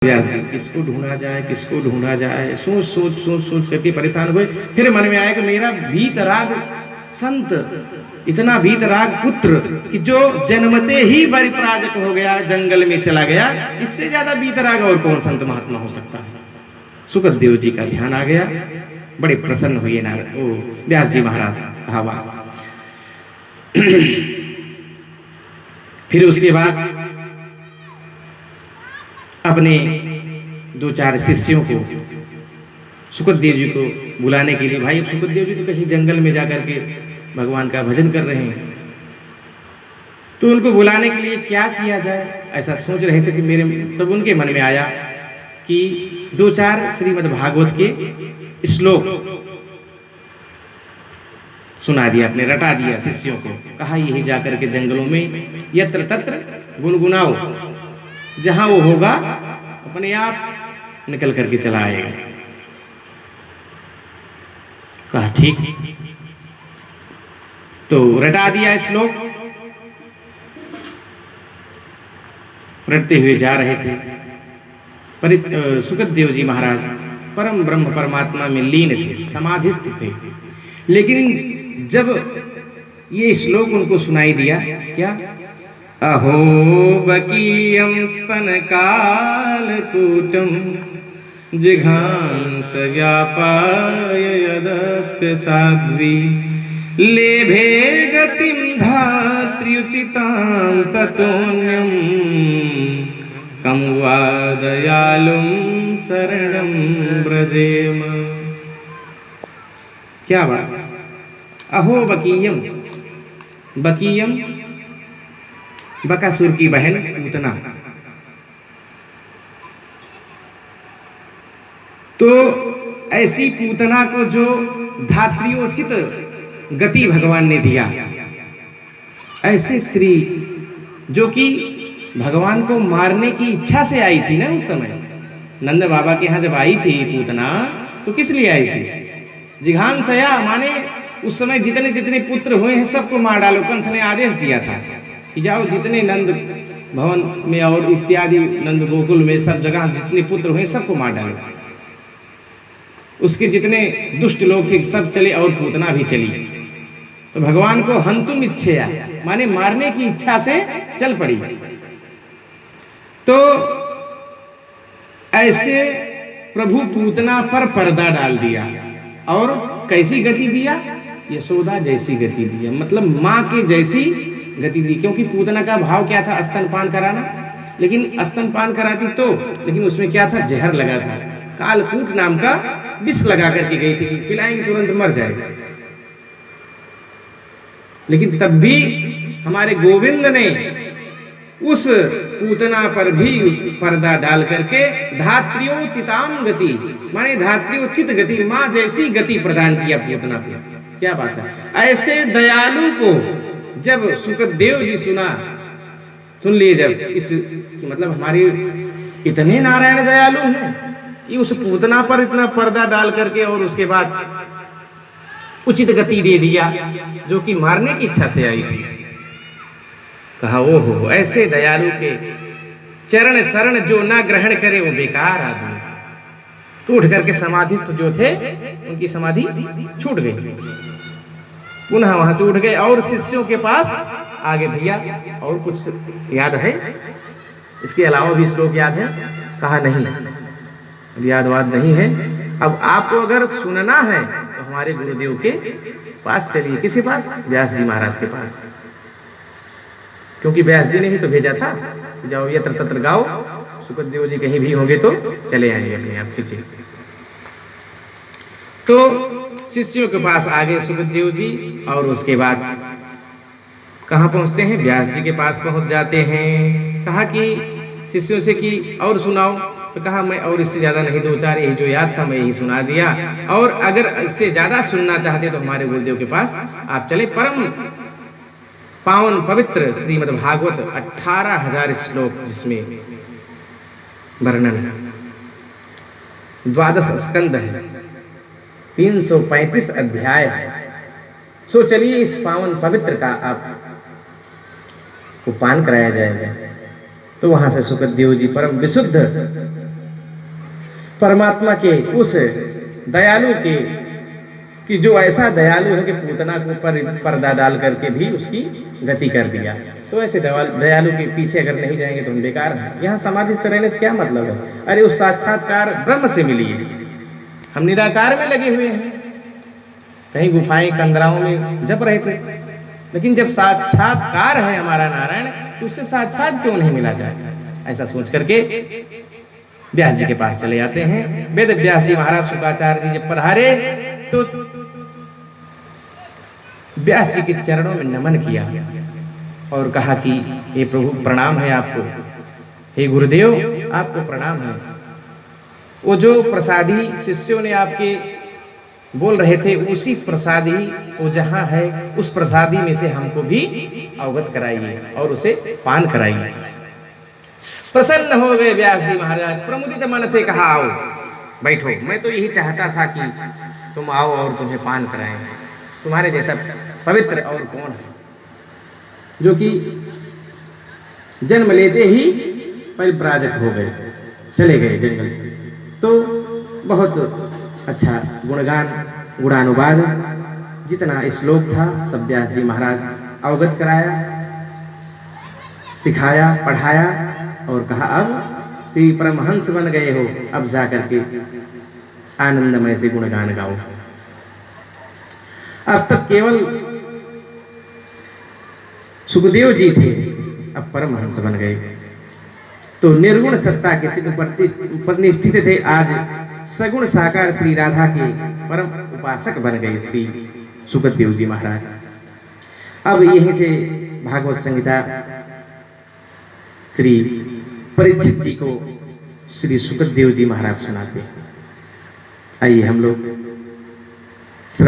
व्यास जी किसको ढूंढा जाए, सोच सोच सोच सोच करके परेशान हुए। फिर मन में आया कि मेरा भीतराग संत, इतना भीतराग पुत्र कि जो जन्मते ही परिप्राजक हो गया, जंगल में चला गया, इससे ज्यादा भीतराग और कौन संत महात्मा हो सकता है। सुखदेव जी का ध्यान आ गया, बड़े प्रसन्न हुए व्यास जी महाराज। कहा वाह। फिर उसके बाद अपने दो चार शिष्यों को सुखदेव जी को बुलाने के लिए, भाई अब सुखदेव जी तो कहीं जंगल में जाकर के भगवान का भजन कर रहे हैं, तो उनको बुलाने के लिए क्या किया जाए, ऐसा सोच रहे थे कि तब उनके मन में आया कि दो चार श्रीमद् भागवत के श्लोक सुना दिया, अपने रटा दिया शिष्यों को। कहा यही जाकर के जंगलों में यत्र तत्र गुनगुनाओ, जहां वो होगा अपने आप निकल करके चला आएगा। कहा ठीक, तो रटा दिया श्लोक, रटते हुए जा रहे थे। सुखदेव जी महाराज परम ब्रह्म परमात्मा में लीन थे, समाधिस्थ थे। लेकिन जब ये श्लोक उनको सुनाई दिया, क्या अहो बकीयं स्तनकालकूटं जिघांस व्यापाय यदप्य साध्वी लेभे गतिं धात्र्युचितां ततोऽन्यं कं वा दयालुं शरणं व्रजेम। क्या बात। अहो बकीयम, बकीयम बकासुर की बहन पूतना। तो ऐसी पूतना को जो धात्रियोचित गति भगवान ने दिया, ऐसे श्री जो कि भगवान को मारने की इच्छा से आई थी ना, उस समय नंद बाबा के यहाँ जब आई थी पूतना, तो किस लिए आई थी? जिघांसया, माने उस समय जितने जितने पुत्र हुए हैं सबको मार डालो। कंस ने आदेश दिया था कि जाओ जितने नंद भवन में और इत्यादि नंद गोकुल में सब जगह जितने पुत्र हुए सबको मार डालो। उसके जितने दुष्ट लोग थे सब चले और पूतना भी चली। तो भगवान को हंतुम इच्छया, माने मारने की इच्छा से चल पड़ी। तो ऐसे प्रभु पूतना पर पर्दा डाल दिया और कैसी गति दिया? यशोदा जैसी गति दिया, मतलब माँ के जैसी गति दी। क्योंकि पूतना का भाव क्या था? स्तनपान कराना। लेकिन स्तनपान कराती तो, लेकिन उसमें क्या था? जहर लगा था, कालकूट नाम का विष लगा करके गई थी कि पिलाएंगे तुरंत मर जाएगा। लेकिन तब भी हमारे गोविंद ने उस पूतना पर भी उस पर्दा डाल करके धात्र्योचिताम गति, माने धात्र्योचित गति, माँ जैसी गति प्रदान किया पूतना को। क्या बात है। ऐसे दयालु को जब सुखदेव जी सुन लिए, जब इस मतलब हमारे इतने नारायण दयालु हैं कि उस पूतना पर इतना पर्दा डाल करके और उसके बाद उचित गति दे दिया जो कि मारने की इच्छा से आई थी। कहा ओहो, ऐसे दयालु के चरण शरण जो ना ग्रहण करे वो बेकार आदमी। तो उठ करके समाधिस्थ जो थे उनकी समाधि छूट गई, पुनः वहां से उठ गए और शिष्यों के पास आगे। भैया और कुछ याद है? इसके अलावा भी श्लोक याद है? कहा नहीं, अब यादवाद नहीं है। अब आपको अगर सुनना है तो हमारे गुरुदेव के पास चलिए। किसके पास? व्यास जी महाराज के पास। क्योंकि व्यास जी ने ही तो भेजा था, जाओ यत्र तत्र गाओ। सुखदेव जी कहीं भी होंगे तो चले आएंगे, अपने आप खींचे। तो शिष्यों के पास आगे सुखदेव जी, और उसके बाद कहाँ पहुंचते हैं? व्यास जी के पास पहुंच जाते हैं। कहा कि शिष्यों से कि और सुनाओ। तो कहा मैं और इससे ज्यादा नहीं, दो चार यही जो याद था मैं यही सुना दिया, और अगर इससे ज्यादा सुनना चाहते तो हमारे गुरुदेव के पास आप चले। परम पावन पवित्र श्रीमद् भागवत 18,000 श्लोक जिसमें वर्णन, 12 स्कंद है, 335 अध्याय है। सो चलिए इस पावन पवित्र का आप को पान कराया जाएगा। तो वहां से सुखदेव जी परम विशुद्ध परमात्मा के उस दयालु के कि जो ऐसा दयालु है कि पूतना को पर्दा डाल करके भी उसकी गति कर दिया। तो ऐसे दयालु के पीछे अगर नहीं जाएंगे तो हम बेकार हैं। यहाँ समाधिस्थ रहने से क्या मतलब है? अरे उस साक्षात्कार ब्रह्म से मिलिए। हम निराकार में लगे हुए हैं, कहीं गुफाएं कंदराओं में जप रहे थे, लेकिन जब साक्षात्कार है हमारा नारायण तो उससे साक्षात क्यों नहीं मिला जाए? ऐसा सोच करके व्यास जी के पास चले जाते हैं। वेद व्यास जी महाराज शुक्राचार्य जी जब पधारे तो व्यास जी के चरणों में नमन किया और कहा कि हे प्रभु प्रणाम है आपको, हे गुरुदेव आपको प्रणाम है। वो जो प्रसादी शिष्यों ने आपके बोल रहे थे उसी प्रसादी वो जहां है उस प्रसादी में से हमको भी अवगत कराइए और उसे पान कराइए। प्रसन्न हो गए व्यास जी महाराज, प्रमुदित मन से कहा आओ बैठो, मैं तो यही चाहता था कि तुम आओ और तुम्हें पान कराएं। तुम्हारे जैसा पवित्र और कौन है, जो कि जन्म लेते ही परिव्राजक हो गए, चले गए जंगल। तो बहुत अच्छा गुणगान गुणानुवाद जितना श्लोक था सब व्यास जी महाराज अवगत कराया, सिखाया, पढ़ाया और कहा अब श्री परमहंस बन गए हो, अब जाकर के आनंदमय से गुणगान गाओ। अब तक केवल सुखदेव जी थे, अब परमहंस बन गए। तो निर्गुण सत्ता के चित्त प्रतिष्ठित थे, आज सगुण साकार श्री राधा के परम उपासक बन गए श्री सुखदेव जी महाराज। अब यहीं से भागवत संहिता श्री परीक्षित जी को श्री सुखदेव जी महाराज सुनाते हैं। आइए हम लोग